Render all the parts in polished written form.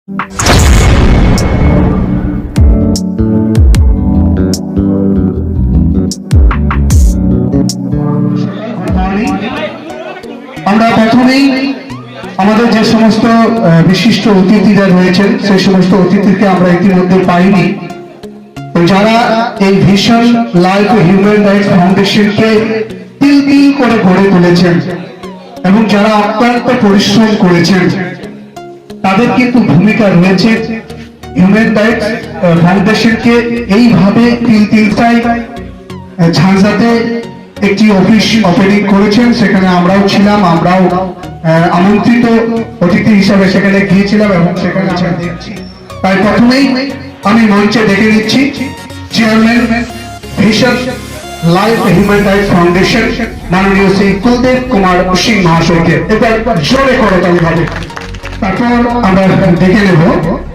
আমরা প্রথমেই আমাদের যে সমস্ত বিশিষ্ট অতিথিরা রয়েছেন সেই সমস্ত অতিথিকে আমরা ইতিমধ্যে পাইনি, যারা এই ভিশন লাইফ হিউম্যান রাইটস ফাউন্ডেশনকে তিল তিল করে গড়ে তুলেছেন এবং যারা অত্যন্ত পরিশ্রম করেছেন, তাদের কিন্তু ভূমিকা রয়েছে হিউম্যান রাইটস ফাউন্ডেশনকে এইভাবে তিল তিলটাই ঝাঁঝাতে একটি অফিস ওপেনিং করেছেন। সেখানে আমরাও ছিলাম, আমরাও আমন্ত্রিত অতিথি হিসাবে সেখানে গিয়েছিলাম এবং সেখানে তাই প্রথমেই আমি মঞ্চে ডেকে নিচ্ছি chairman vision life human rights foundation মাননীয় শ্রী কুলদেব কুমার সিং মহাশয়কে। এবার জোরে করতালি হবে। তারপর আমরা দেখে নেব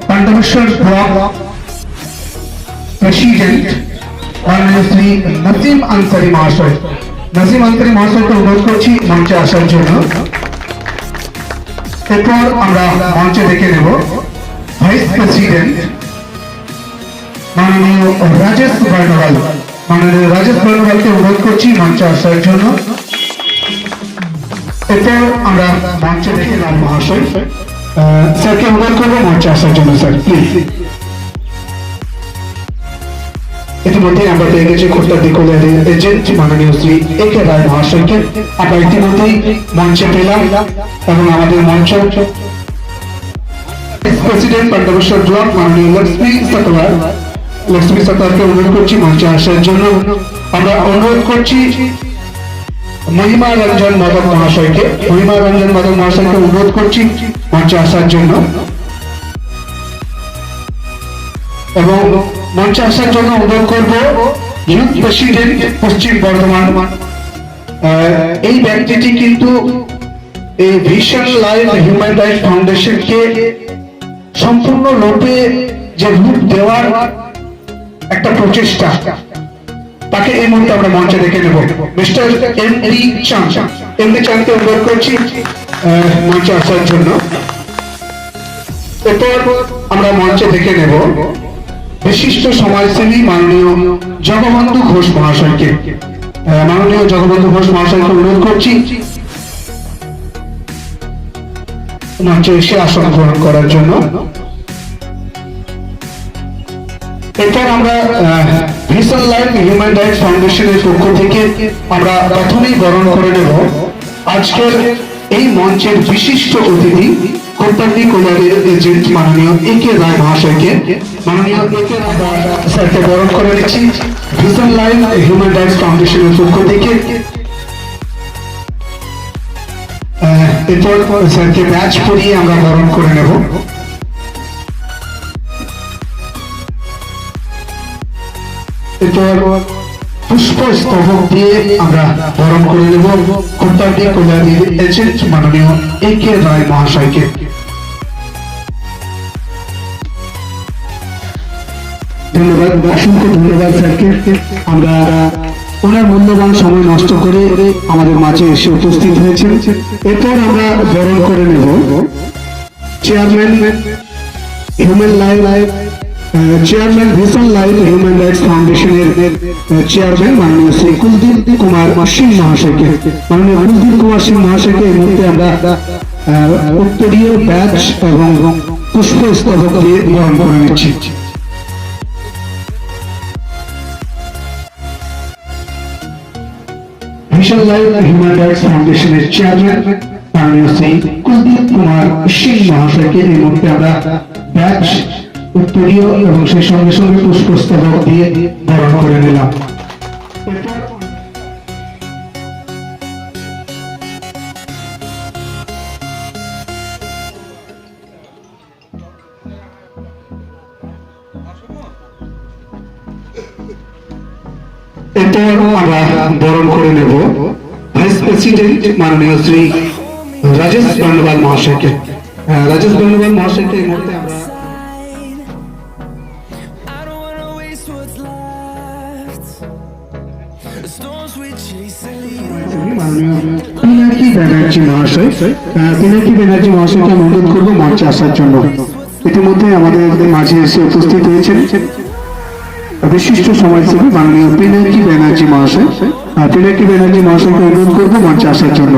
পাণ্ডবেশ্বর ব্লক প্রেসিডেন্ট মাননীয় শ্রী নাজিম আনসারি মহাশয়। নাজিম আনসারি মহাশয়কে অনুরোধ করছি মঞ্চে আসার জন্য। এরপর আমরা মঞ্চে দেখে নেব ভাইস প্রেসিডেন্ট মাননীয় রাজেশ বর্ণওয়াল। মাননীয় রাজেশ বর্ণওয়ালকে অনুরোধ করছি মঞ্চে আসার জন্য। এরপর আমরা মঞ্চে দেখে নেব মহাশয় স্যারকে অনুরোধ করবো মঞ্চে আসার জন্য। Sir please. ইতিমধ্যে আমরা পেয়ে গেছি খোর্তাদি কল্যাণী এজেন্ট মাননীয় শ্রী একে রায় মহাশয়কে। আমরা ইতিমধ্যেই মঞ্চে পেলাম এবং আমাদের মঞ্চ প্রেসিডেন্ট পাণ্ডবেশ্বর ব্লক মাননীয় লক্ষ্মী সতলারকে অনুরোধ করছি মঞ্চে আসার জন্য। আমরা অনুরোধ করছি মহিমা রঞ্জন মাধব মহাশয়কে। মহিমা রঞ্জন মাধব মহাশয়কে অনুরোধ করছি মঞ্চে আসার জন্য এবং মঞ্চে আসার জন্য অনুরোধ করব ইউথ প্রেসিডেন্ট পশ্চিম বর্ধমান। এই ব্যক্তিটি কিন্তু এই ভিশন লাইফ হিউম্যান রাইটস ফাউন্ডেশনকে সম্পূর্ণ রূপে যে রূপ দেওয়ার একটা প্রচেষ্টা, তাকে এই মুহূর্তে আমরা মঞ্চে দেখে নেব মিস্টার এমডি চাঁদ। এমডি চাঁদকে অনুরোধ করছি মঞ্চে আসার জন্য। এরপর আমরা মঞ্চে দেখে নেব বিশিষ্ট সমাজসেবী মাননীয় জগবন্ধু ঘোষ মহাশয়কে। মাননীয় জগবন্ধু ঘোষ মহাশয়কে অনুরোধ করছি মঞ্চে এসে আসন গ্রহণ করার জন্য। এরপর আমরা ভিশন লাইফ হিউম্যান রাইটস ফাউন্ডেশনের পক্ষ থেকে আমরা প্রথমেই বরণ করে নেব আজকের এই মঞ্চের বিশিষ্ট অতিথি খোর্তাদি কল্যাণীর এজেন্ট মাননীয় একে রায় মহাশয়কে। মাননীয় একে রায় স্যারকে বরণ করে নিচ্ছি ভিশন লাইফ হিউম্যান রাইটস ফাউন্ডেশনের পক্ষ থেকে। এরপর স্যারকে ব্যাচ পরিয়ে আমরা বরণ করে নেব। এরপর পুষ্পস্তবক দিয়ে আমরা বরণ করে নেব খোর্তাদি কল্যাণীর এজেন্ট মাননীয় একে রায় মহাশয়কে। ধন্যবাদ, অসংখ্য ধন্যবাদ স্যারকে। আমরা ওনার মূল্যবান সময় নষ্ট করে আমাদের মাঝে এসে উপস্থিত হয়েছেন। এরপর আমরা বরণ করে নেব chairman human life chairman vision life human rights ফাউন্ডেশনের চেয়ারম্যান মাননীয় শ্রী কুলদীপ কুমার সিং মহাশয়কে। মাননীয় কুলদীপ কুমার সিং মহাশয়কে এই মুহূর্তে আমরা উত্তরীয় ব্যাচ এবং পুষ্পস্তবক দিয়ে বরণ করে নিচ্ছি। ভিশন লাইফ হিউম্যান রাইটস ফাউন্ডেশনের চেয়ারম্যান মাননীয় শ্রী কুলদীপ কুমার সিং মহাশয়কে এই মুহূর্তে আমরা ব্যাচ উত্তরীয় এবং সেই সঙ্গে সঙ্গে পুষ্পস্তবক দিয়ে বরণ করে নিলাম। এরপর আমরা বরণ করে নেব ভাইস প্রেসিডেন্ট মাননীয় শ্রী রাজেশ বর্ণওয়াল মহাশয়কে। রাজেশ বর্ণওয়াল মহাশয়কে এই মুহূর্তে আমরা পিনাকি ব্যানার্জি মহাশয়কে অনুরোধ করবো মঞ্চে আসার জন্য। ইতিমধ্যে আমাদের মাঝে এসে উপস্থিত হয়েছেন বিশিষ্ট সমাজসেবী মাননীয় পিনাকি ব্যানার্জি মহাশয়। পিনাকি ব্যানার্জি মহাশয়কে অনুরোধ করবো মঞ্চে আসার জন্য।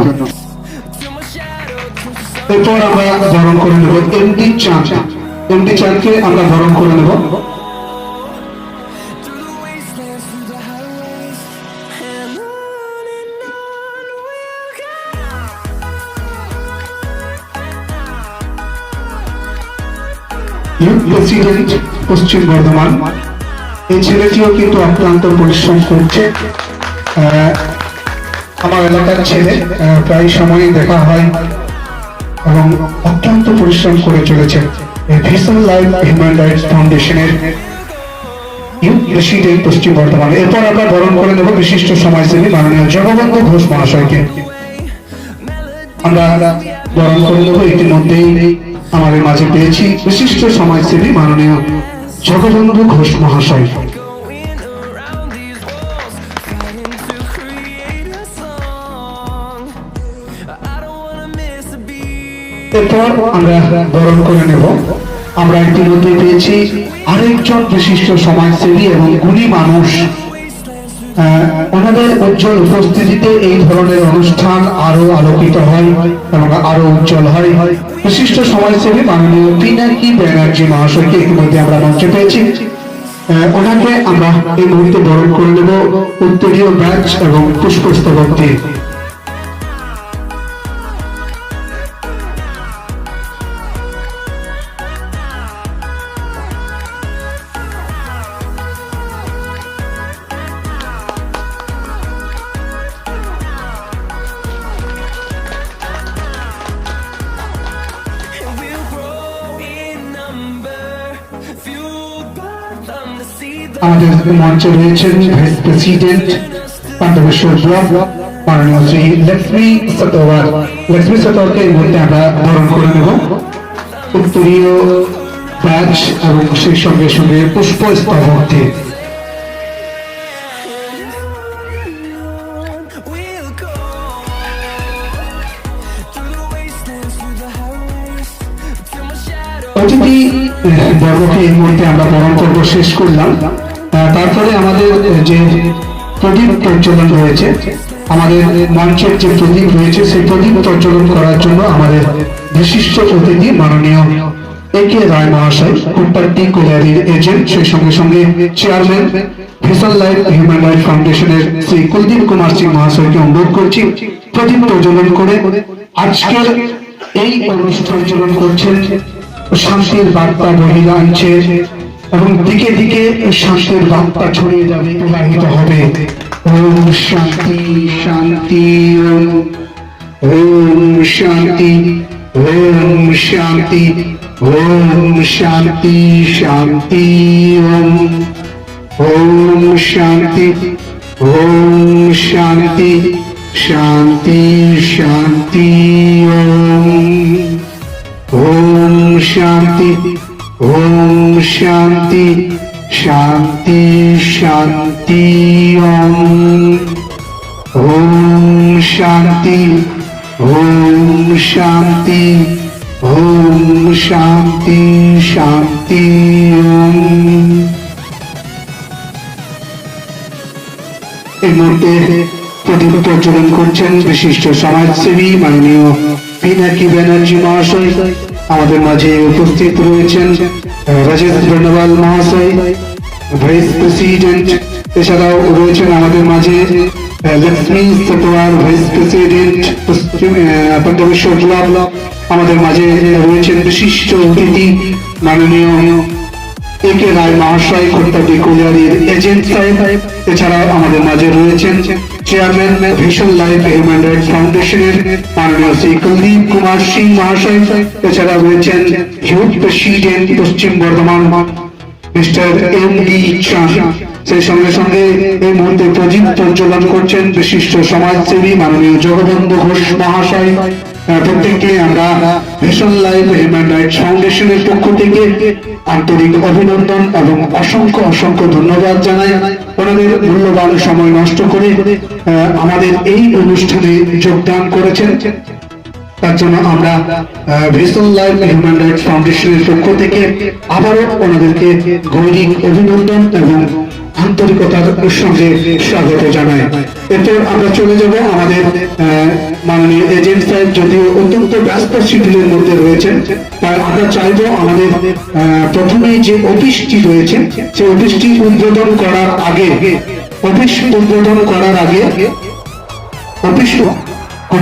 এরপর আমরা বরণ করে নেব এমডি চাঁদ। এমডি চাঁদকে আমরা বরণ করে নেব। প্রেসিডেন্ট পশ্চিম বর্ধমান, এই ছেলেটিও কিন্তু অক্লান্ত পরিশ্রম করছে। আমার এলাকার ছেলে, প্রায় সময় দেখা হয় এবং অত্যন্ত পরিশ্রম করে চলেছে। এই ভিশন লাইফ হিউম্যান রাইটস ফাউন্ডেশনের ইউথ প্রেসিডেন্ট পশ্চিম বর্ধমান। এরপর আমরা বরণ করে নেব বিশিষ্ট সমাজসেবী মাননীয় জগবন্ধু ঘোষ মহাশয়কে। আমরা বরণ করে নেব। ইতিমধ্যেই আমাদের মাঝে পেয়েছি বিশিষ্ট সমাজসেবী মাননীয় জগবন্ধু ঘোষ মহাশয়। এরপর আমরা বরণ করে নেব। আমরা ইতিমধ্যে পেয়েছি আরেকজন বিশিষ্ট সমাজসেবী এবং গুণী মানুষ। ওনাদের উজ্জ্বল উপস্থিতিতে এই ধরনের অনুষ্ঠান আরো আলোকিত হয় এবং আরো উজ্জ্বল হয়। বিশিষ্ট সমাজসেবী মাননীয় পিনাকি ব্যানার্জি মহাশয়কে ইতিমধ্যে আমরা মঞ্চে পেয়েছি। ওনাকে আমরা এই মুহূর্তে বরণ করে নেব উত্তরীয় ব্যাচ এবং পুষ্পস্তবক দিয়ে। আমাদের মঞ্চে রয়েছেন ভাইস প্রেসিডেন্ট পান্ডবেশ্বর ব্লক মাননীয় শ্রী লক্ষ্মী সতোয়ার। লক্ষ্মী সতোয়ারকে এই মুহূর্তে আমরা বরণ করে নেব উত্তরীয় ব্যাচ এবং সেই সঙ্গে সঙ্গে পুষ্পস্তবক দিয়ে। অতিথি বর্গকে এই মুহূর্তে আমরা বরণ করব, শেষ করলাম। তারপরে আমাদের যে প্রদীপ প্রজ্বলন রয়েছে, আমাদের মঞ্চের যে প্রদীপ রয়েছে সেই প্রদীপ প্রজ্বলন করার জন্য আমাদের বিশিষ্ট অতিথি মাননীয় একে রায় মহাশয়, কোটপাট্টি কোলিয়ারির এজেন্ট, সেই সঙ্গে সঙ্গে chairman vision life human rights ফাউন্ডেশনের শ্রী কুলদীপ কুমার সিং মহাশয়কে অনুরোধ করছি প্রদীপ প্রজ্বলন করে আজকের এই অনুষ্ঠান প্রজ্বলন করছেন। শান্তির বার্তা বহিরা আনছে এবং দিকে দিকে শান্তির বার্তা ছড়িয়ে যাবে, প্রবাহিত হবে। ওম শান্তি শান্তি, ওম শান্তি, ওম শান্তি, ওম শান্তি শান্তি, ওম শান্তি, ওম শান্তি শান্তি শান্তি, ওম শান্তি, ওম শান্তি শান্তি শান্তি, ওম শান্তি, ওম শান্তি, ওম শান্তি শান্তি। এই মুহূর্তে প্রদীপ প্রজ্বলন করছেন বিশিষ্ট সমাজসেবী মাননীয় পিনাকি ব্যানার্জি মহাশয়। আমাদের মাঝে উপস্থিত রয়েছেন রাজেশ বর্ণওয়াল মহাশয়, ভাইস প্রেসিডেন্ট। এছাড়াও রয়েছেন আমাদের মাঝে লক্ষ্মী সতোয়ার, ভাইস প্রেসিডেন্ট পান্ডবেশ্বর ব্লক। আমাদের মাঝে রয়েছেন বিশিষ্ট অতিথি মাননীয় একে রায় মহাশয়, কোটপাট্টি কোলিয়ারির এজেন্ট সাহেব। এছাড়াও আমাদের মাঝে রয়েছেন chairman vision life human rights ফাউন্ডেশনের মাননীয় শ্রী কুলদীপ কুমার সিং মহাশয়। এছাড়া রয়েছেন ইউথ প্রেসিডেন্ট পশ্চিম বর্ধমান মিস্টার এমডি চাঁদ। সেই সঙ্গে সঙ্গে এই মুহূর্তে প্রদীপ প্রজ্বলন করছেন বিশিষ্ট সমাজসেবী মাননীয় জগবন্ধু ঘোষ মহাশয়। প্রত্যেককে আমরা ভিশন লাইফ হিউম্যান রাইটস ফাউন্ডেশনের পক্ষ থেকে আন্তরিক অভিনন্দন এবং অসংখ্য অসংখ্য ধন্যবাদ জানাই। ওনাদের মূল্যবান সময় নষ্ট করে আমাদের এই অনুষ্ঠানে যোগদান করেছেন। তার জন্য আমরা ভিশন লাইফ হিউম্যান রাইটস ফাউন্ডেশনের পক্ষ থেকে আবারও ওনাদেরকে গৈরিক অভিনন্দন এবং আন্তরিকতার সঙ্গে স্বাগত জানাই। এরপর আমরা চলে যাব আমাদের মাননীয় এজেন্ট সাহেব, যদিও অত্যন্ত ব্যস্ত শিডিউলের মধ্যে রয়েছেন, তাই আমরা চাইবো আমাদের প্রথমেই যে অফিসটি রয়েছে সেই অফিসটি উদ্বোধন করার আগে অফিস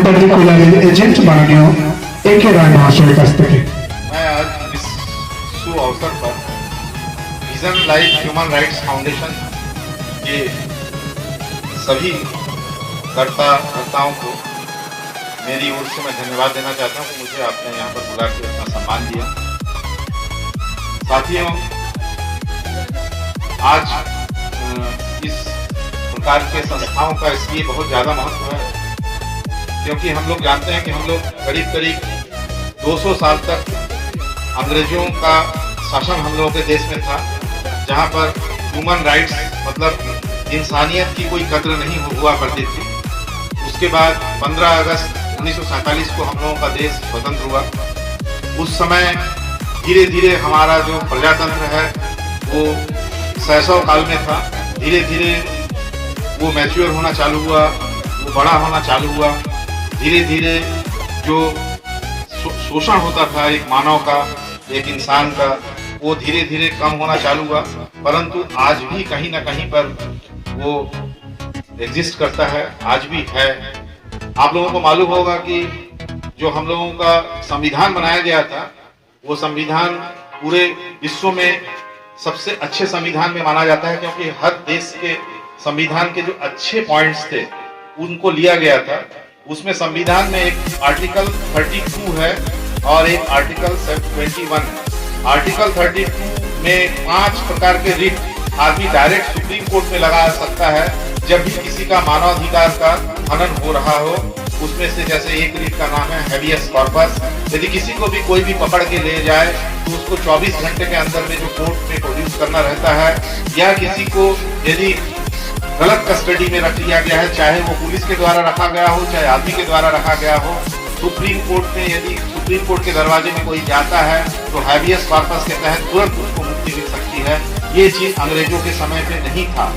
পার্টিকুলার एजेंट माननीय ए.के. राय महाशय काछ থেকে। मैं आज इस शुभ अवसर पर vision life human rights foundation के सभी कर्ताओं को मेरी ओर से मैं धन्यवाद देना चाहता हूँ। मुझे आपने यहाँ पर बुला के इतना सम्मान दिया। साथियों, आज इस प्रकार के संस्थाओं का इसलिए बहुत ज़्यादा महत्व है क्योंकि हम लोग जानते हैं कि हम लोग करीब करीब 200 साल तक अंग्रेजों का शासन हम लोगों के देश में था, जहां पर ह्यूमन राइट्स मतलब इंसानियत की कोई कद्र नहीं हुआ करती थी। उसके बाद 15 अगस्त 1947 को हम लोगों का देश स्वतंत्र हुआ। उस समय धीरे धीरे हमारा जो प्रजातंत्र है वो शैशव काल में था। धीरे धीरे वो मैच्योर होना चालू हुआ, वो बड़ा होना चालू हुआ। धीरे धीरे जो शोषण होता था एक मानव का, एक इंसान का, वो धीरे धीरे कम होना चालू हुआ। परंतु आज भी कहीं ना कहीं पर वो एग्जिस्ट करता है, आज भी है। आप लोगों को मालूम होगा कि जो हम लोगों का संविधान बनाया गया था वो संविधान पूरे विश्व में सबसे अच्छे संविधान में माना जाता है, क्योंकि हर देश के संविधान के जो अच्छे पॉइंट्स थे उनको लिया गया था। उसमें संविधान में एक आर्टिकल 32 है और एक आर्टिकल 21 है। आर्टिकल 32 में 5 प्रकार के रिट आदमी डायरेक्ट सुप्रीम कोर्ट में लगा सकता है जब भी किसी का मानवाधिकार का हनन हो रहा हो। उसमें से जैसे एक रिट का नाम है हैबियस कॉर्पस। यदि किसी को भी कोई भी पकड़ के ले जाए तो उसको 24 घंटे के अंदर में जो कोर्ट में प्रोड्यूस करना रहता है, या किसी को यदि गलत कस्टडी में रख लिया गया है, चाहे वो पुलिस के द्वारा रखा गया हो चाहे आदमी के द्वारा रखा गया हो, सुप्रीम कोर्ट में यदि सुप्रीम कोर्ट के दरवाजे में कोई जाता है तो हैबियस कॉर्पस के तहत तुरंत उसको मुक्ति मिल सकती है। ये चीज अंग्रेजों के समय पे नहीं था।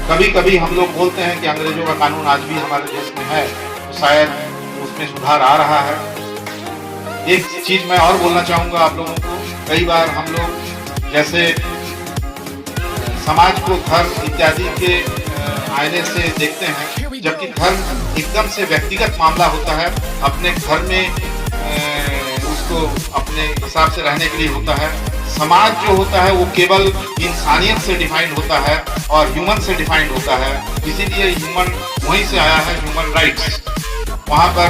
कभी कभी हम लोग बोलते हैं कि अंग्रेजों का कानून आज भी हमारे देश में है, तो शायद उसमें सुधार आ रहा है। एक चीज मैं और बोलना चाहूंगा आप लोगों को, कई बार हम लोग जैसे समाज को धर्म इत्यादि के आईने से देखते हैं, जबकि धर्म एकदम से व्यक्तिगत मामला होता है। अपने घर में उसको अपने हिसाब से रहने के लिए होता है। समाज जो होता है वो केवल इंसानियत से डिफाइंड होता है और ह्यूमन से डिफाइंड होता है। इसीलिए ह्यूमन वहीं से आया है, ह्यूमन राइट्स। वहाँ पर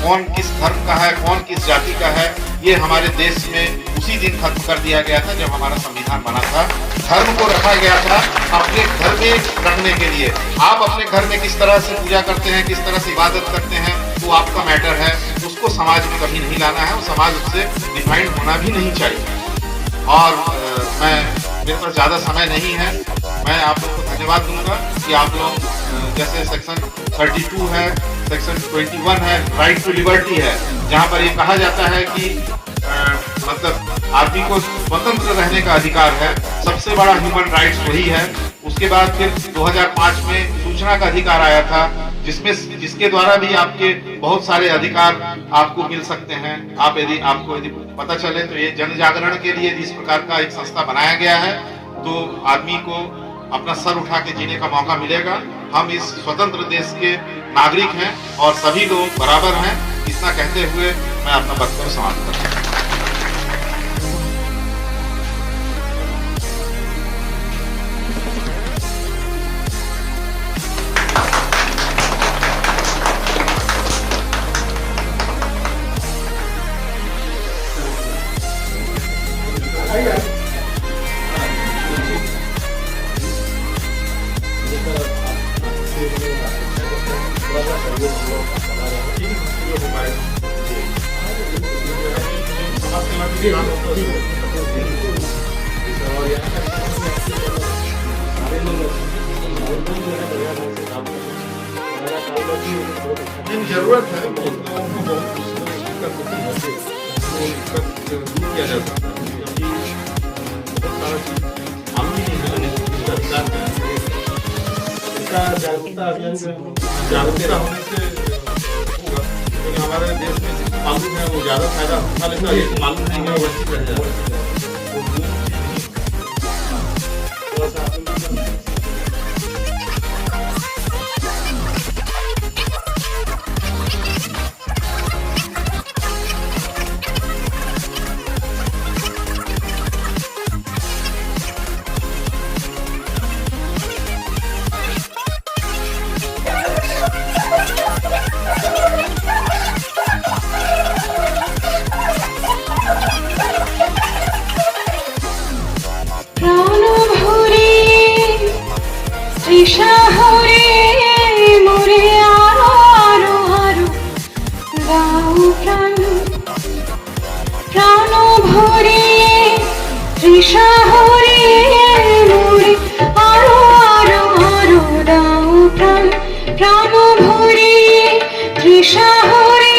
कौन किस धर्म का है, कौन किस जाति का है, ये हमारे देश में उसी दिन खत्म कर दिया गया था जब हमारा संविधान बना था। धर्म को रखा गया था अपने घर में रखने के लिए। आप अपने घर में किस तरह से पूजा करते हैं, किस तरह से इबादत करते हैं, वो आपका मैटर है। उसको समाज में कभी नहीं लाना है और समाज उससे डिफाइंड होना भी नहीं चाहिए। और मेरे पास ज़्यादा समय नहीं है, मैं आप लोगों को धन्यवाद दूंगा कि आप लोग जैसे सेक्शन 32 है, सेक्शन 21 है, राइट टू लिबर्टी है, जहाँ पर ये कहा जाता है कि मतलब आदमी को स्वतंत्र रहने का अधिकार है। सबसे बड़ा ह्यूमन राइट्स वही है। उसके बाद फिर 2005 में सूचना का अधिकार आया था, जिसके द्वारा भी आपके बहुत सारे अधिकार आपको मिल सकते हैं। आपको यदि पता चले तो ये जन जागरण के लिए इस प्रकार का एक संस्था बनाया गया है, तो आदमी को अपना सर उठा के जीने का मौका मिलेगा। हम इस स्वतंत्र देश के नागरिक हैं और सभी लोग बराबर हैं। इतना कहते हुए मैं अपना वक्तव्य समाप्त करता हूँ। जरूरत है इसका जागरूकता अभियान जो है जागरूकता होने से होगा, क्योंकि हमारे देश में जिसको मालूम है वो ज़्यादा फायदा उठा लेता है, जिसको मालूम नहीं है वो वंचित रह जाता है। थोड़ा सा শহরে মোরে আরো আরো আরো গাও প্রাণ প্রাণ ভরে শহরে মোরে আরো আরো আরো দাও প্রাণ প্রাণ ভরে শহরে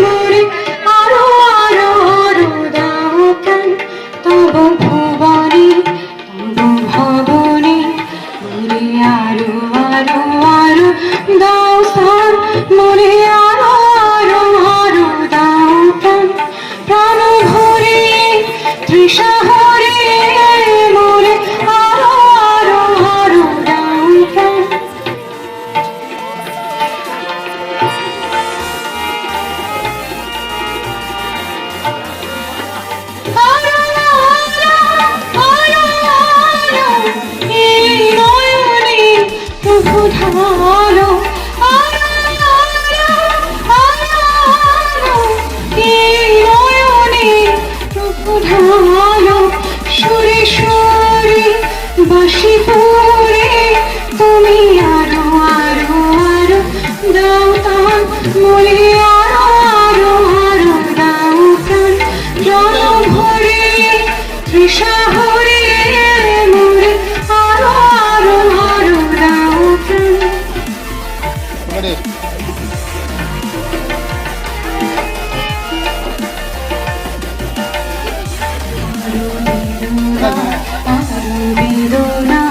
মোরে আরো আরো আরো দাও প্রাণ তব ভুবনে তব ভবনে মোরে আরো আরো আরো দাও স্থান মোরে আরো আরো আরো দাও প্রাণ প্রাণ ভরে ত্রিশহরে মোরে আরো আরো আরো দাও প্রাণ প্রভু ঢালো এই নয়নে প্রভু ঢালো সুরে সুরে বাঁশি পড়ে তুমি আরো আরো আরো দাও তান মোরে আরো আরো আরো দাও প্রাণ প্রাণ ভরে ত্রিশহরে মোরে আরো আরো আরো দাও প্রাণ বেদনা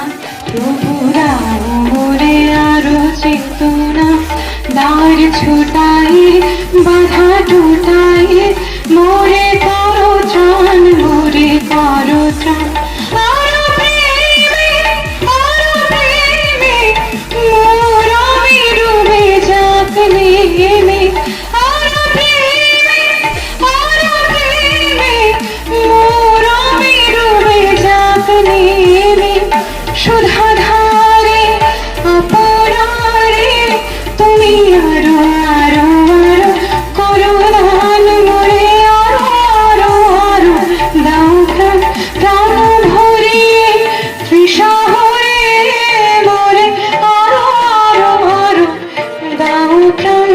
প্রভু দাও মোরে আরো চেতনা দ্বার ছোটাই বাধা টুটাই মোরে করো ত্রাণ মোরে করো ত্রাণ আরো প্রেমে মোর আমি ডুবে যাক নেমে আরো প্রেমে মোর আমি ডুবে যাক নেমে সুধা ধারে অপরারে তুমি আরো আরো আরো করো দান মোরে আরো আরো আরো দাও প্রাণ প্রাণ ভরে ত্রিশহরে মোরে আরো আরো আরো দাও প্রাণ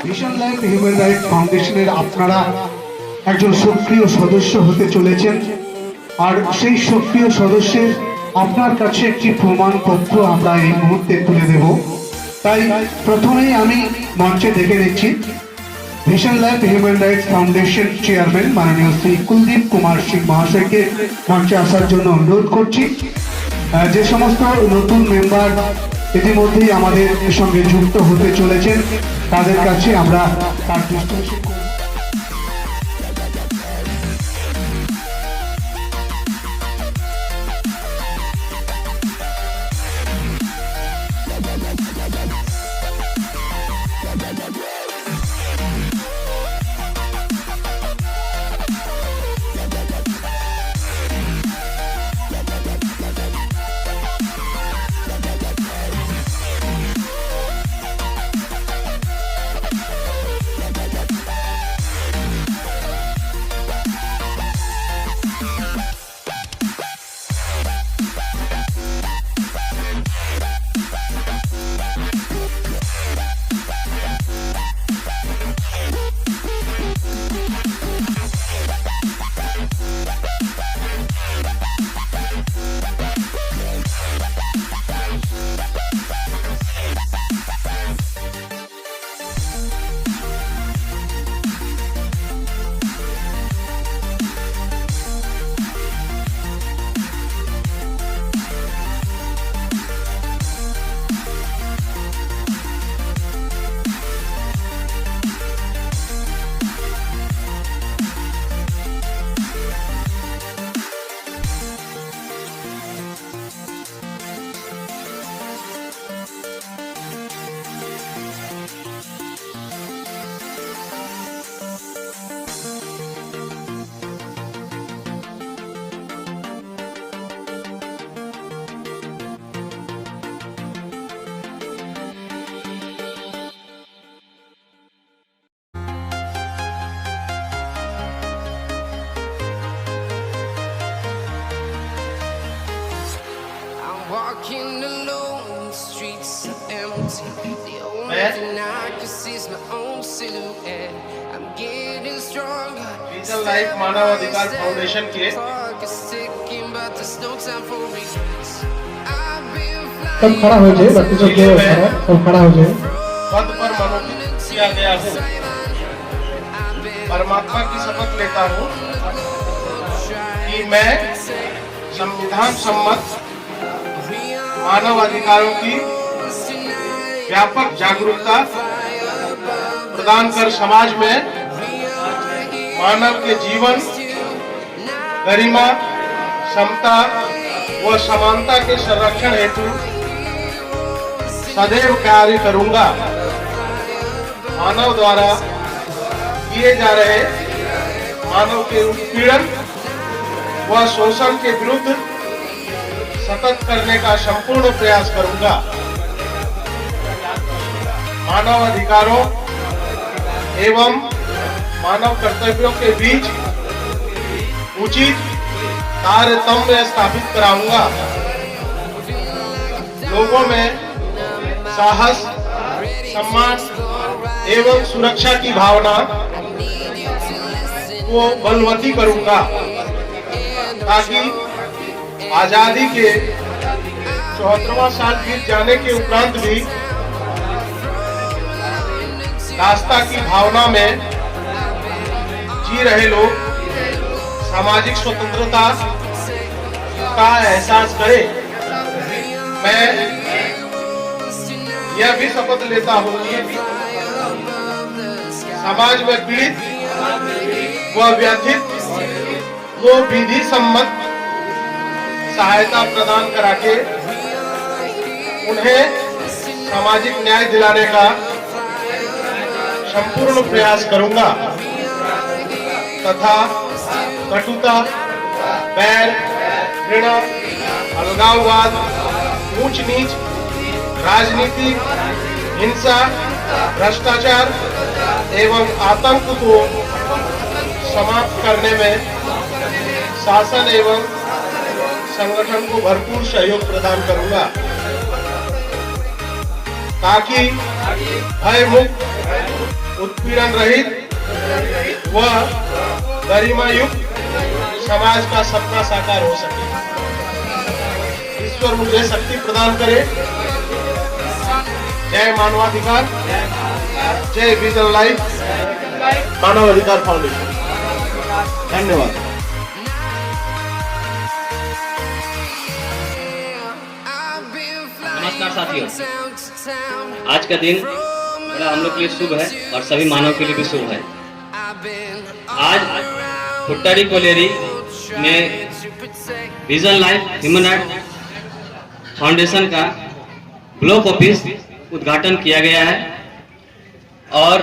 ভিশন লাইফ হিউম্যান রাইটস ফাউন্ডেশনের আপনারা একজন সক্রিয় সদস্য হতে চলেছেন, আর সেই সক্রিয় সদস্যের আপনার কাছে একটি প্রমাণপত্র আমরা এই মুহূর্তে তুলে দেব। তাই প্রথমেই আমি মঞ্চে ডেকে নিচ্ছি vision life human rights foundation chairman মাননীয় শ্রী কুলদীপ কুমার সিং মহাশয়কে মঞ্চে আসার জন্য অনুরোধ করছি। যে সমস্ত নতুন মেম্বার ইতিমধ্যেই আমাদের সঙ্গে যুক্ত হতে চলেছেন তাদের কাছে আমরা তার বিশ্লেষণ করব। मैं विजन लाइफ मानवाधिकार फाउंडेशन के सब खड़ा हो जाए, बाकी सब जो है सब खड़ा हो जाए। पद पर मनोनीत किया गया हूँ। परमात्मा की शपथ लेता हूँ कि मैं संविधान सम्मत मानव अधिकारों की व्यापक जागरूकता प्रदान कर समाज में मानव के जीवन, गरिमा, समता व समानता के संरक्षण हेतु सदैव कार्य करूंगा। मानव द्वारा किए जा रहे मानव के उत्पीड़न व शोषण के विरुद्ध सतत करने का संपूर्ण प्रयास करूंगा। मानव अधिकारों एवं मानव कर्तव्यों के बीच उचित तारतम्य स्थापित कराऊंगा। लोगों में साहस, सम्मान एवं सुरक्षा की भावना को बलवती करूंगा ताकि आजादी के 74वां साल बीत जाने के उपरांत भी रास्ता की भावना में जी रहे लोग सामाजिक स्वतंत्रता का एहसास करें। मैं यह भी शपथ लेता हूँ कि समाज में पीड़ित व व्यथित को विधि सम्मत सहायता प्रदान करा के उन्हें सामाजिक न्याय दिलाने का संपूर्ण प्रयास करूंगा तथा कटुता, बैर, घृणा, अलगाववाद, ऊंच नीच, राजनीति, हिंसा, भ्रष्टाचार एवं आतंक को समाप्त करने में शासन एवं संगठन को भरपूर सहयोग प्रदान करूंगा ताकि भय मुक्त, उत्पीड़न रहित व गरिमा युक्त समाज का सपना साकार हो सके। ईश्वर मुझे शक्ति प्रदान करे। जय मानवाधिकार, जय विजन लाइफ मानवाधिकार फाउंडेशन। धन्यवाद। नमस्कार साथियों, आज का दिन बड़ा हम लोग के लिए शुभ है और सभी मानव के लिए भी शुभ है। आज फुट्टाडी कोलेरी में vision life human right foundation का ब्लॉक ऑफिस उद्घाटन किया गया है और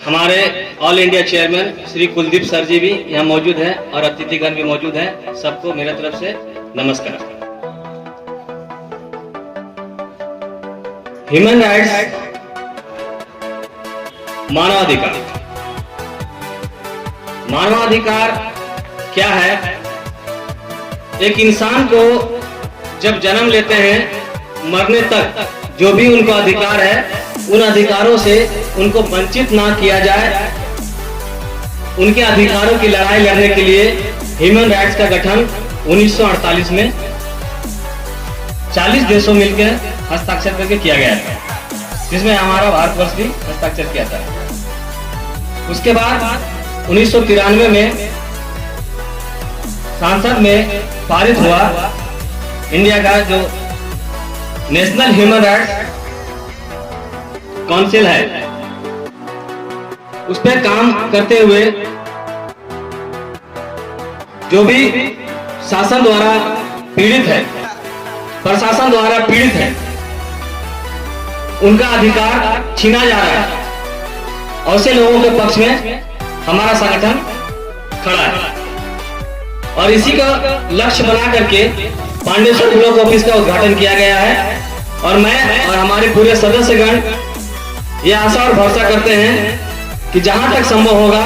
हमारे all India chairman Shri Kuldeep sir ji भी यहाँ मौजूद है और अतिथिगण भी मौजूद है। सबको मेरे तरफ से नमस्कार। ह्यूमन राइट्स, मानवाधिकार। मानवाधिकार क्या है? एक इंसान को जब जन्म लेते हैं मरने तक जो भी उनको अधिकार है उन अधिकारों से उनको वंचित ना किया जाए। उनके अधिकारों की लड़ाई लड़ने के लिए ह्यूमन राइट्स का गठन 1948 में 40 देशों मिलकर हस्ताक्षर करके किया गया था, जिसमें हमारा भारतवर्ष भी हस्ताक्षर किया था। उसके बाद 1993 में संसद में पारित हुआ इंडिया का जो नेशनल ह्यूमन राइट्स काउंसिल है, उस पर काम करते हुए जो भी शासन द्वारा पीड़ित है, प्रशासन द्वारा पीड़ित है, उनका अधिकार छीना जा रहा है। ऐसे लोगों के पक्ष में हमारा संगठन खड़ा है और इसी का लक्ष्य बना करके पांडेश्वर ब्लॉक ऑफिस का उद्घाटन किया गया है। और मैं और हमारे पूरे सदस्यगण ये आशा और भरोसा करते हैं कि जहां तक संभव होगा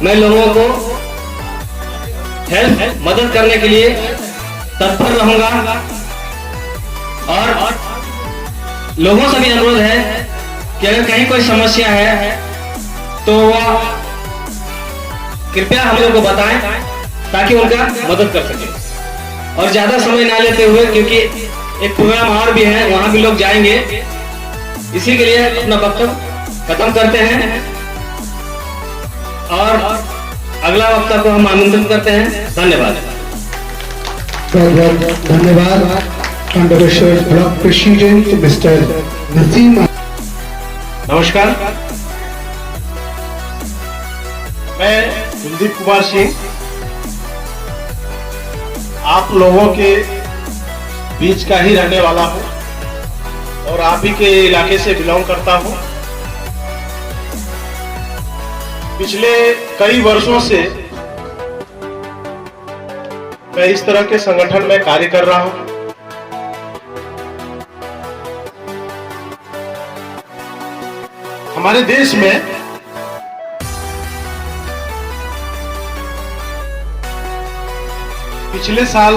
मैं लोगों को मदद करने के लिए तत्पर रहूंगा। और लोगों से भी अनुरोध है कि अगर कहीं कोई समस्या है तो वह कृपया हम लोग को बताएं ताकि उनका मदद कर सके। और ज्यादा समय ना लेते हुए, क्योंकि एक प्रोग्राम और भी है, वहां भी लोग जाएंगे, इसी के लिए अपना वक्तव्य खत्म करते हैं और अगला वक्ता को हम आमंत्रित करते हैं। धन्यवाद। बहुत बहुत धन्यवाद। कंडोरेश्वर ब्लॉक प्रेसिडेंट मिस्टर नसीम। नमस्कार, मैं कुलदीप कुमार सिंह आप लोगों के बीच का ही रहने वाला हूं और आप ही के इलाके से बिलोंग करता हूं। पिछले कई वर्षों से मैं इस तरह के संगठन में कार्य कर रहा हूं। हमारे देश में पिछले साल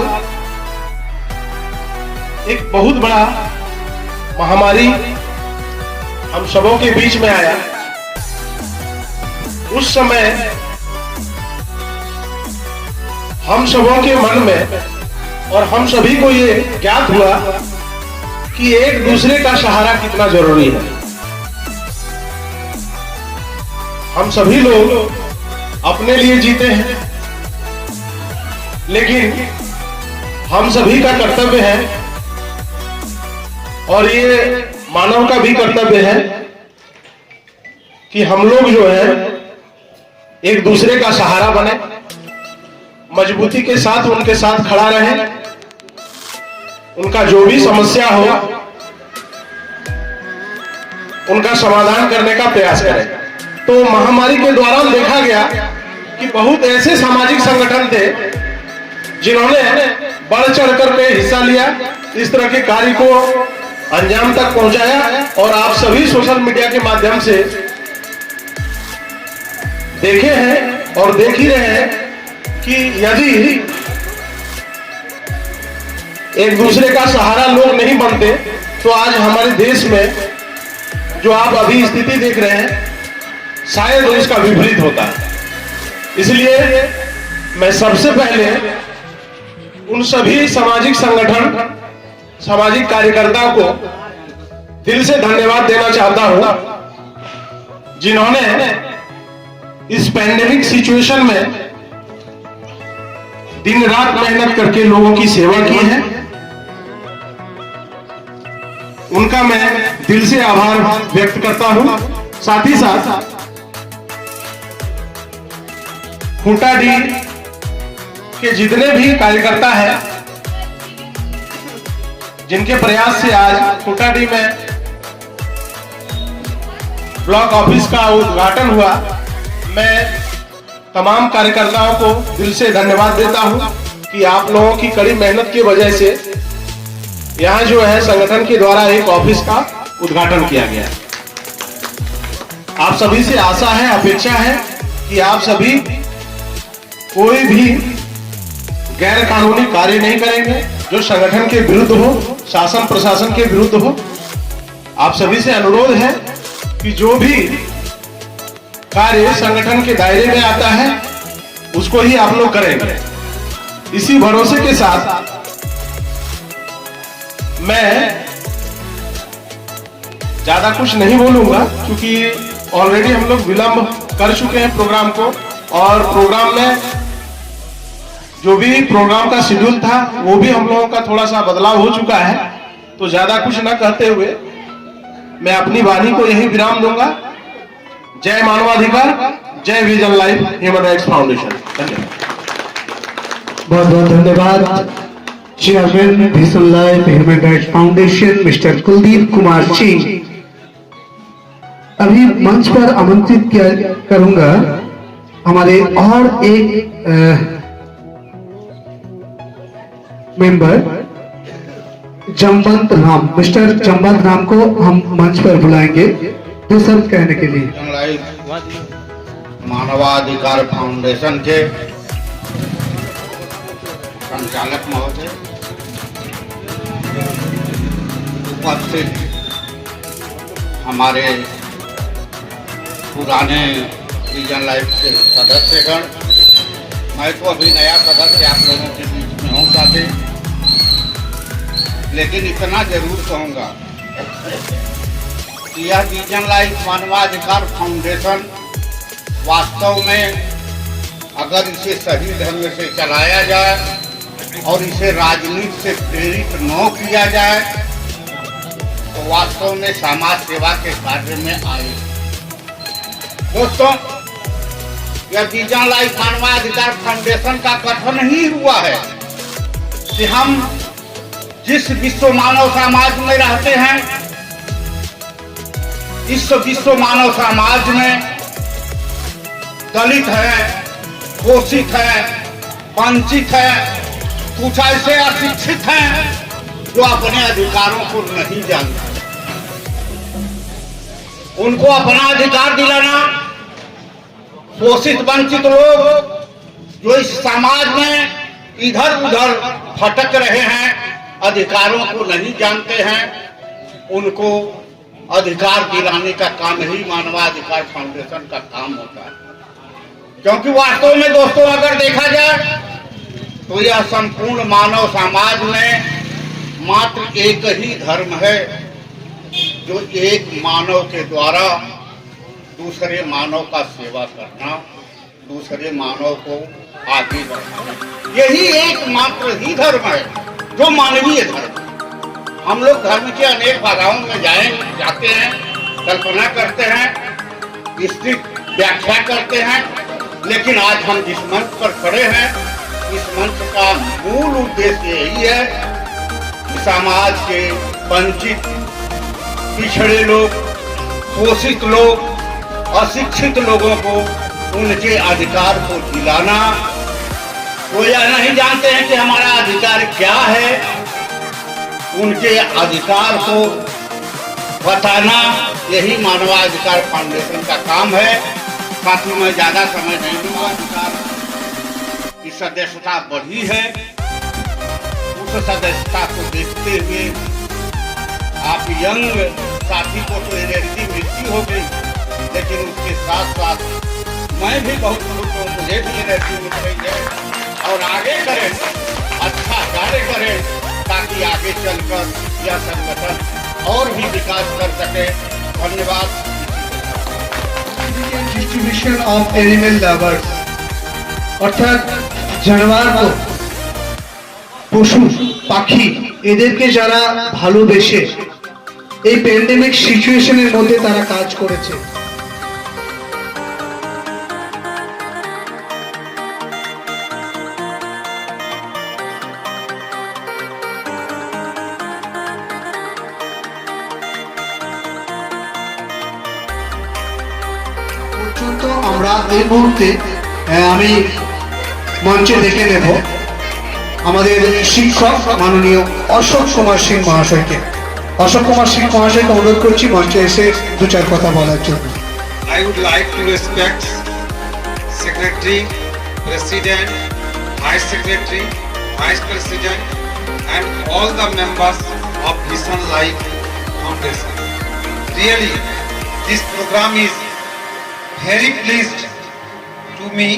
एक बहुत बड़ा महामारी हम सबों के बीच में आया। उस समय हम सबों के मन में और हम सभी को ये ज्ञात हुआ कि एक दूसरे का सहारा कितना जरूरी है। हम सभी लोग अपने लिए जीते हैं, लेकिन हम सभी का कर्तव्य है और ये मानव का भी कर्तव्य है कि हम लोग जो है एक दूसरे का सहारा बने, मजबूती के साथ उनके साथ खड़ा रहे, उनका जो भी समस्या हो उनका समाधान करने का प्रयास करें। तो महामारी के दौरान देखा गया कि बहुत ऐसे सामाजिक संगठन थे जिन्होंने बढ़ चढ़कर के हिस्सा लिया, इस तरह के कार्य को अंजाम तक पहुंचाया। और आप सभी सोशल मीडिया के माध्यम से देखे हैं और देख ही रहे हैं कि यदि एक दूसरे का सहारा लोग नहीं बनते तो आज हमारे देश में जो आप अभी स्थिति देख रहे हैं शायद इसका विपरीत होता है। इसलिए मैं सबसे पहले उन सभी सामाजिक संगठन, सामाजिक कार्यकर्ताओं को दिल से धन्यवाद देना चाहता हूं जिन्होंने इस पैंडेमिक सिचुएशन में दिन रात मेहनत करके लोगों की सेवा की है। उनका मैं दिल से आभार व्यक्त करता हूं। साथ ही साथ खूंटाडीह के जितने भी कार्यकर्ता हैं जिनके प्रयास से आज खूंटाडीह में ब्लॉक ऑफिस का उद्घाटन हुआ, मैं तमाम कार्यकर्ताओं को दिल से धन्यवाद देता हूं कि आप लोगों की कड़ी मेहनत की वजह से यहां जो है संगठन के द्वारा एक ऑफिस का उद्घाटन किया गया। आप सभी से आशा है, अपेक्षा है कि आप सभी कोई भी गैर कानूनी कार्य नहीं करेंगे जो संगठन के विरुद्ध हो, शासन प्रशासन के विरुद्ध हो। आप सभी से अनुरोध है कि जो भी कार्य संगठन के दायरे में आता है उसको ही आप लोग करेंगे। इसी भरोसे के साथ मैं ज्यादा कुछ नहीं बोलूंगा क्योंकि ऑलरेडी हम लोग विलंब कर चुके हैं प्रोग्राम को, और प्रोग्राम में जो भी प्रोग्राम का शेड्यूल था वो भी हम लोगों का थोड़ा सा बदलाव हो चुका है। तो ज्यादा कुछ न कहते हुए मैं अपनी वाणी को यही विराम दूंगा। जय मानवाधिकार, जय vision life human rights foundation. धन्यवाद। बहुत बहुत धन्यवाद। Chairman vision life human rights foundation mister Kuldeep Kumar Singh. अभी मंच पर आमंत्रित किया करूंगा हमारे और एक मेंबर जमवंत राम, मिस्टर जमवंत राम को हम मंच पर बुलाएंगे दो शब्द कहने के लिए। मानवाधिकार फाउंडेशन के संचालक महोदय, उपस्थित हमारे पुराने विजन लाइफ के सदस्यगण, मैं तो अभी नया सदस्य आप लोगों के बीच में हूँ साथी, लेकिन इतना जरूर कहूँगा कि यह विजन लाइफ मानवाधिकार फाउंडेशन वास्तव में अगर इसे सही ढंग से चलाया जाए और इसे राजनीति से प्रेरित न किया जाए तो वास्तव में समाज सेवा के कार्य में आए। दोस्तों, यह विजन लाइफ मानवाधिकार फाउंडेशन का गठन ही हुआ है कि हम जिस विश्व मानव समाज में रहते हैं, इस विश्व मानव समाज में दलित है, शोषित है, वंचित है, कुछ ऐसे अशिक्षित हैं जो अपने अधिकारों को नहीं जानते। उनको अपना अधिकार दिलाना, शोषित वंचित लोग जो इस समाज में इधर उधर भटक रहे हैं, अधिकारों को नहीं जानते हैं, उनको अधिकार दिलाने का काम ही मानवाधिकार फाउंडेशन का काम होता है। क्योंकि वास्तव में दोस्तों अगर देखा जाए तो यह संपूर्ण मानव समाज में मात्र एक ही धर्म है जो एक मानव के द्वारा दूसरे मानव का सेवा करना, दूसरे मानव को आगे बढ़ाना, यही एकमात्र ही धर्म है जो मानवीय धर्म। हम लोग धर्म के अनेक भागाओं में जाते हैं, कल्पना करते हैं, इसकी व्याख्या करते हैं, लेकिन आज हम जिस मंच पर खड़े हैं, इस मंच का मूल उद्देश्य यही है कि समाज के वंचित, पिछड़े लोग, शोषित लोग, अशिक्षित लोगों को उनके अधिकार को दिलाना। वो यह नहीं जानते हैं कि हमारा अधिकार क्या है, उनके अधिकार को बताना यही मानवाधिकार फाउंडेशन का काम है। साथ में मैं ज्यादा समय नहीं दूंगा, की सदस्यता बढ़ी है, उस सदस्यता को देखते हुए आप यंग साथी को तो एनर्जी मिलती होगी, लेकिन उसके साथ साथ मैं भी बहुत खुश हूँ, मुझे भी एनर्जी मिल रही है और आगे करें, अच्छा कार्य करें ताकि आगे चलकर यह संगठन और भी विकास कर सके। धन्यवाद। ডিস্ট্রিবিউশন অফ এনিম্যাল লাভার্স, অর্থাৎ জানোয়ার, পশু পাখি এদেরকে যারা ভালোবেসে এই প্যান্ডেমিক সিচুয়েশনের মধ্যে তারা কাজ করেছে। আমরা এই মুহূর্তে আমি মঞ্চে ডেকে নেব আমাদের শিক্ষক মাননীয় অশোক কুমার সিং মহাশয়কে। অশোক কুমার সিং মহাশয়কে অনুরোধ করছি মঞ্চে এসে দু চার কথা বলার জন্য। I would like to respect Secretary, President, Vice Secretary, Vice President and all the members of Vision Life Foundation. Really, this program is very pleased to me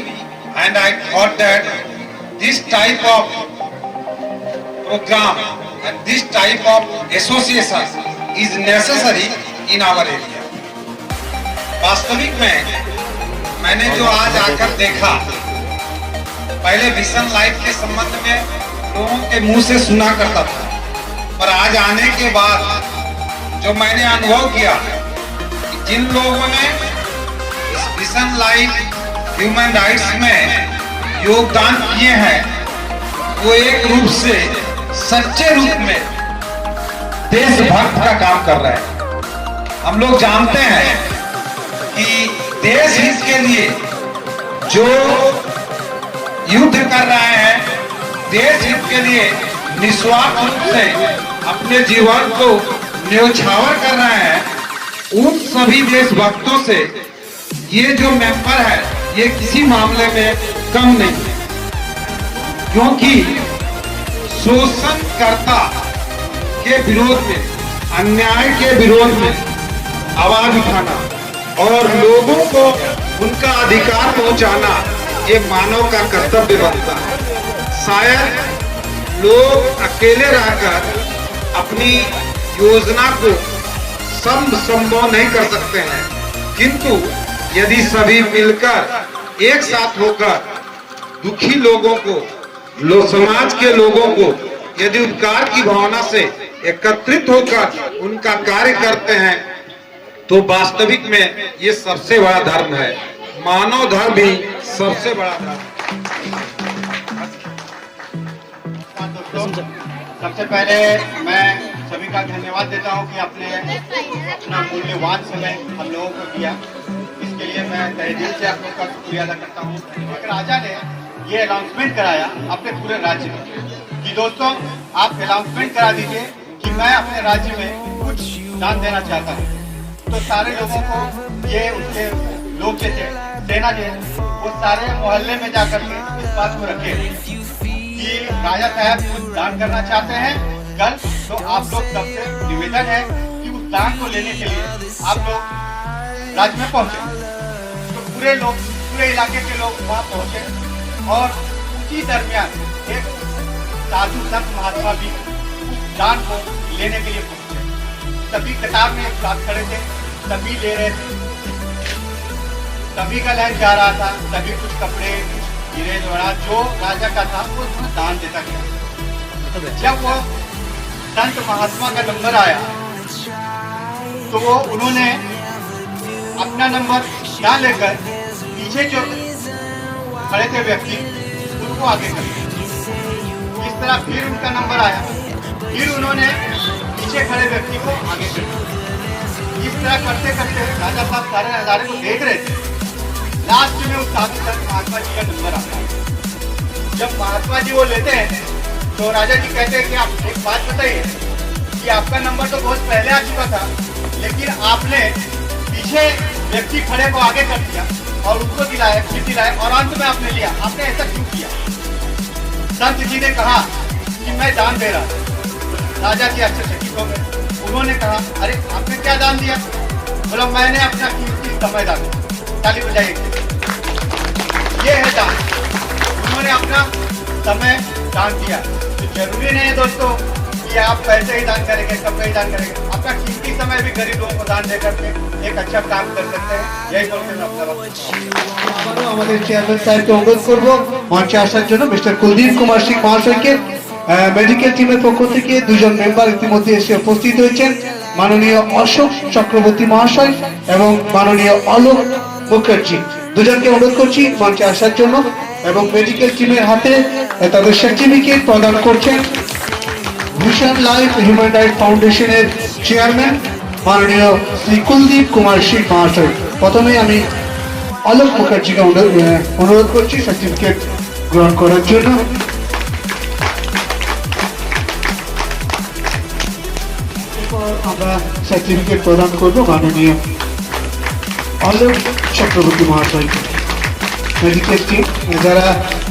and I thought that this type of program and this type of association is necessary in our area. वास्तविक में मैंने जो आज आकर देखा, पहले vision life के संबंध में लोगों के मुंह से सुना करता था, पर आज आने के बाद जो मैंने अनुभव किया कि जिन लोगों ने विजन लाइफ ह्यूमन राइट्स में योगदान किए हैं, वो एक रूप से सच्चे रूप में देशभक्त का काम कर रहे हैं। हम लोग जानते हैं कि देश हित के लिए जो युद्ध कर रहे हैं, देश हित के लिए निस्वार्थ रूप से अपने जीवन को न्योछावर कर रहे हैं, उन सभी देशभक्तों से ये जो मेंबर है ये किसी मामले में कम नहीं है, क्योंकि शोषणकर्ता के विरोध में, अन्याय के विरोध में आवाज उठाना, और लोगों को उनका अधिकार पहुंचाना ये मानव का कर्तव्य बनता है। शायद लोग अकेले रहकर अपनी योजना को संभव नहीं कर सकते हैं, किंतु यदि सभी मिलकर एक साथ होकर दुखी लोगों को, समाज के लोगों को यदि उपकार की भावना से एकत्रित होकर उनका कार्य करते हैं तो वास्तविक में ये सबसे बड़ा धर्म है। मानव धर्म भी सबसे बड़ा धर्म। सबसे पहले मैं सभी का धन्यवाद देता हूं कि आपने अपना मूल्यवान समय हम लोगों को दिया। इसके लिए मैं तहे दिल से आप लोग का शुक्रिया अदा करता हूं। एक राजा ने ये अनाउंसमेंट कराया अपने पूरे राज्य में कि दोस्तों आप अनाउंसमेंट करा दीजिए कि मैं अपने राज्य में कुछ दान देना चाहता हूँ। तो सारे लोगों को ये उसके लोग जो थे, सेना जो वो सारे मोहल्ले में जाकर के इस बात को रखे कि राजा साहब कुछ दान करना चाहते हैं कल, तो आप लोग सबसे निवेदन है कि उस दान को लेने के लिए आप लोग राज्य में पहुंचे। तो पूरे लोग, पूरे इलाके के लोग वहाँ पहुंचे और उसी दरमियान एक साधु संत महात्मा भी उस दान को लेने के लिए पहुंचे। सभी कतार में एक साथ खड़े थे, सभी ले रहे थे, सभी का लाइन जा रहा था, सभी कुछ कपड़े, हीरे जोड़ा जो राजा का था वो दान देता गया। जब वो संत महात्मा का नंबर आया तो वो उन्होंने अपना नंबर ना लेकर पीछे जो खड़े थे व्यक्ति उनको आगे कर दिया। इस तरह फिर उनका नंबर आया, फिर उन्होंने पीछे खड़े व्यक्ति को आगे कर दिया। इस तरह करते करते राजा साहब सारे नजारे को देख रहे थे। लास्ट में उस साधु संत महात्मा जी का नंबर आता है। जब महात्मा जी वो लेते हैं तो राजा जी कहते हैं कि आप एक बात बताइए कि आपका नंबर तो बहुत पहले आ चुका था, लेकिन आपने पीछे व्यक्ति खड़े को आगे कर दिया और उनको दिलाया, फिर दिलाया और अंत में आपने लिया, आपने ऐसा क्यों किया? संत जी ने कहा कि मैं दान दे रहा था। राजा जी आश्चर्यचकित हो गए। उन्होंने कहा अरे आपने क्या दान दिया? बोला मैंने अपना कीमती समय दान दिया। ताली बजाइए। ये है दान। उन्होंने अपना समय दान दिया। तो जरूरी नहीं है दोस्तों कि आप पैसे ही दान करेंगे, कपड़े ही दान करेंगे। अपना कीमती समय भी गरीब लोगों को दान दे करके एक अच्छा काम कर सकते हैं। यही बोलते हैं अपना আমাদের চেয়ারম্যান সাহেবকে অনুরোধ করবো মঞ্চে আসার জন্য। মিস্টার কুলদীপ কুমার সিং মহাশয়কে মেডিকেল টিমের পক্ষ থেকে দুজন মেম্বার ইতিমধ্যে এসে উপস্থিত হয়েছেন, মাননীয় অশোক চক্রবর্তী মহাশয় এবং মাননীয় অলোক মুখার্জি। দুজনকে অনুরোধ করছি মঞ্চে আসার জন্য এবং মেডিকেল টিমের হাতে তাদের সার্টিফিকেট প্রদান করছেন ভিশন লাইফ হিউম্যান রাইট ফাউন্ডেশনের চেয়ারম্যান মাননীয় শ্রী কুলদীপ কুমার সিং মহাশয়। প্রথমে আমি অলোক মুখার্জিকে অনুরোধ করছি সার্টিফিকেট গ্রহণ করার জন্য। আমরা সার্টিফিকেট প্রদান করবো মাননীয় অলোক চক্রবর্তী মহাশয়কে। মেডিকেল টিম যারা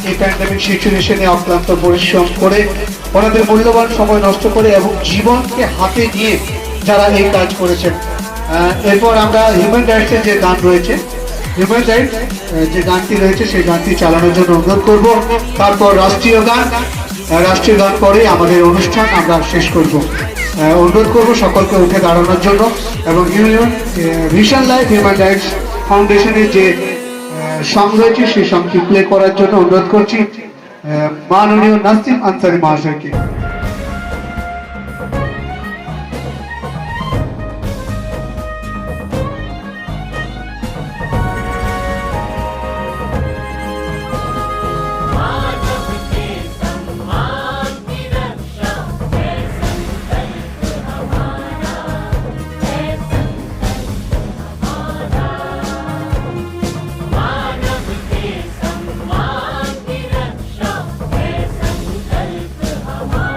এই প্যান্ডেমিক সিচুয়েশনে অক্লান্ত পরিশ্রম করে ওনাদের মূল্যবান সময় নষ্ট করে এবং জীবনকে হাতে নিয়ে যারা এই কাজ করেছেন। এরপর আমরা হিউম্যান রাইটসের যে গান রয়েছে, হিউম্যান রাইটস যে গানটি রয়েছে সেই গানটি চালানোর জন্য অনুরোধ করব। তারপর রাষ্ট্রীয় গান পরে আমাদের অনুষ্ঠান আমরা শেষ করব। অনুরোধ করব সকলকে উঠে দাঁড়ানোর জন্য এবং ভিশন লাইফ হিউম্যান রাইটস ফাউন্ডেশনের যে সং রয়েছে সেই সংটি প্লে করার জন্য অনুরোধ করছি মাননীয় নাসিম আনসারি মহাশয়কে। हमारा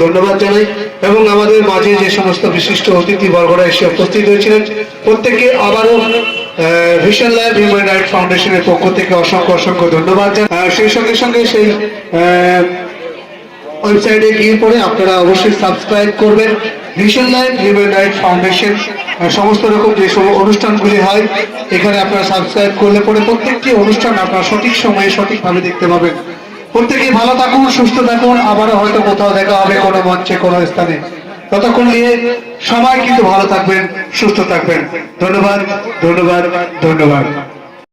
ধন্যবাদ জানাই এবং আমাদের মাঝে যে সমস্ত বিশিষ্ট অতিথি বর্গরা এসে উপস্থিত হয়েছিলেন প্রত্যেককে আবারও ভিশন লাইভ হিউম্যান রাইট ফাউন্ডেশনের পক্ষ থেকে অসংখ্য অসংখ্য ধন্যবাদ সেই সঙ্গে সঙ্গে সেই ওয়েবসাইটে গিয়ে পরে আপনারা অবশ্যই সাবস্ক্রাইব করবেন vision live human right foundation সমস্ত রকম যে সব অনুষ্ঠানগুলি হয় এখানে আপনারা সাবস্ক্রাইব করলে পরে প্রত্যেকটি অনুষ্ঠান আপনারা সঠিক সময়ে সঠিকভাবে দেখতে পাবেন। প্রত্যেকে ভালো থাকুন, সুস্থ থাকুন, আবারও হয়তো কোথাও দেখা হবে কোনো মঞ্চে কোনো স্থানে। ততক্ষণ নিয়ে সবাই কিন্তু ভালো থাকবেন, সুস্থ থাকবেন। ধন্যবাদ, ধন্যবাদ, ধন্যবাদ।